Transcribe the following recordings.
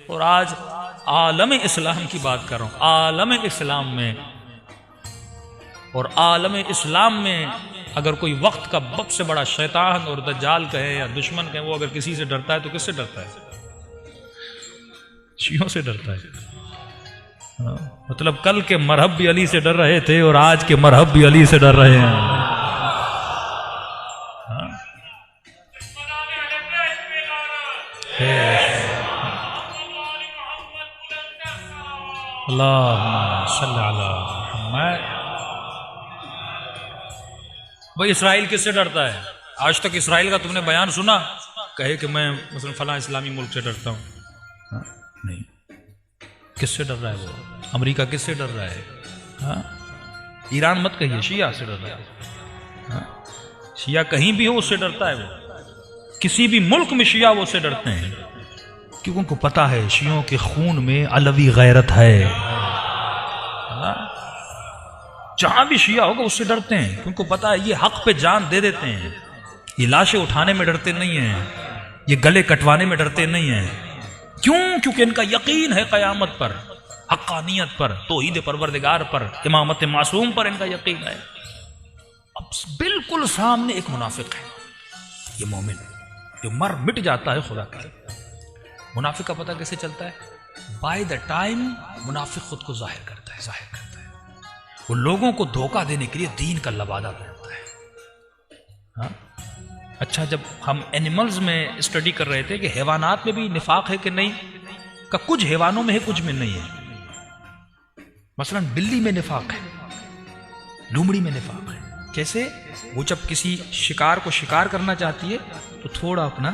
اور آج عالم اسلام کی بات کر رہا ہوں، عالم اسلام میں، اور عالم اسلام میں اگر کوئی وقت کا سب سے بڑا شیطان اور دجال کہے یا دشمن کہے، وہ اگر کسی سے ڈرتا ہے تو کس سے ڈرتا ہے؟ شیعوں سے ڈرتا ہے۔ مطلب کل کے مرہب بھی علی سے ڈر رہے تھے اور آج کے مرہب بھی علی سے ڈر رہے ہیں۔ اللہم صلی علی محمد۔ بھئی اسرائیل کس سے ڈرتا ہے؟ آج تک اسرائیل کا تم نے بیان سنا؟ کہے کہ میں مثلا فلاں اسلامی ملک سے ڈرتا ہوں، نہیں۔ کس سے ڈر رہا ہے وہ؟ امریکہ کس سے ڈر رہا ہے؟ ایران مت کہیے، شیعہ سے ڈر رہا ہے۔ شیعہ کہیں بھی ہو اس سے ڈرتا ہے وہ، کسی بھی ملک میں شیعہ وہ اس سے ڈرتے ہیں، کیونکہ ان کو پتا ہے شیعوں کے خون میں علوی غیرت ہے۔ جہاں بھی شیعہ ہوگا اس سے ڈرتے ہیں، ان کو پتا ہے یہ حق پہ جان دے دیتے ہیں، یہ لاشیں اٹھانے میں ڈرتے نہیں ہیں، یہ گلے کٹوانے میں ڈرتے نہیں ہیں۔ کیوں؟ کیونکہ ان کا یقین ہے قیامت پر، حقانیت پر، توحید پروردگار پر، امامت معصوم پر ان کا یقین ہے۔ اب بالکل سامنے ایک منافق ہے، یہ مومن جو مر مٹ جاتا ہے خدا کا۔ منافق کا پتہ کیسے چلتا ہے؟ بائی دا ٹائم منافق خود کو ظاہر کرتا ہے، وہ لوگوں کو دھوکہ دینے کے لیے دین کا لبادہ پہنتا ہے۔ اچھا، جب ہم اینیملز میں اسٹڈی کر رہے تھے کہ حیوانات میں بھی نفاق ہے کہ نہیں، کہ کچھ حیوانوں میں ہے کچھ میں نہیں ہے۔ مثلا بلی میں نفاق ہے، لومڑی میں نفاق ہے۔ کیسے؟ وہ جب کسی شکار کو شکار کرنا چاہتی ہے تو تھوڑا اپنا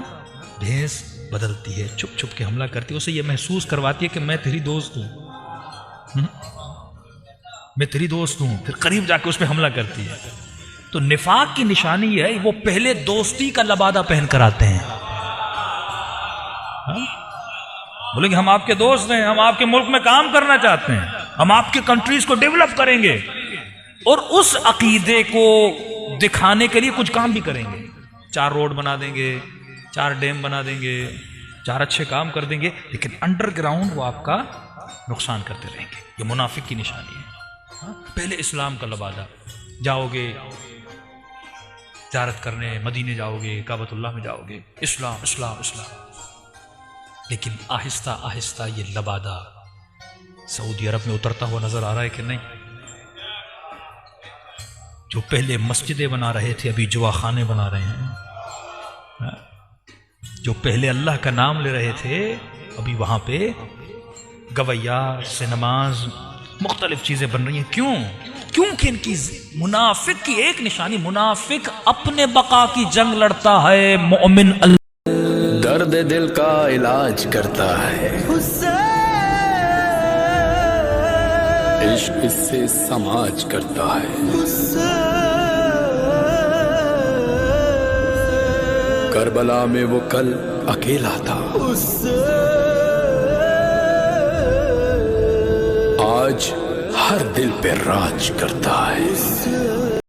بھینس بدلتی ہے، چھپ چھپ کے حملہ کرتی ہے، اسے یہ محسوس کرواتی ہے کہ میں تیری دوست ہوں، میں تیری دوست ہوں، پھر قریب جا کے اس پہ حملہ کرتی ہے۔ تو نفاق کی نشانی یہ ہے، وہ پہلے دوستی کا لبادہ پہن کر آتے ہیں، بولیں گے ہم آپ کے دوست ہیں، ہم آپ کے ملک میں کام کرنا چاہتے ہیں، ہم آپ کی کنٹریز کو ڈیولپ کریں گے، اور اس عقیدے کو دکھانے کے لیے کچھ کام بھی کریں گے، 4 روڈ بنا دیں گے، 4 ڈیم بنا دیں گے، 4 اچھے کام کر دیں گے، لیکن انڈر گراؤنڈ وہ آپ کا نقصان کرتے رہیں گے۔ یہ منافق کی نشانی ہے۔ پہلے اسلام کا لبادہ، جاؤ گے زیارت کرنے، مدینے جاؤ گے، کعبۃ اللہ میں جاؤ گے، اسلام اسلام اسلام، لیکن آہستہ آہستہ یہ لبادہ سعودی عرب میں اترتا ہوا نظر آ رہا ہے کہ نہیں؟ جو پہلے مسجدیں بنا رہے تھے ابھی جوا خانے بنا رہے ہیں، جو پہلے اللہ کا نام لے رہے تھے ابھی وہاں پہ گویا، سینماز، مختلف چیزیں بن رہی ہیں۔ کیوں؟ کیونکہ ان کی منافق کی ایک نشانی، منافق اپنے بقا کی جنگ لڑتا ہے، مومن اللہ درد دل کا علاج کرتا ہے، عشق اس سے سماج کرتا ہے، کربلا میں وہ کل اکیلا تھا، آج ہر دل پہ راج کرتا ہے۔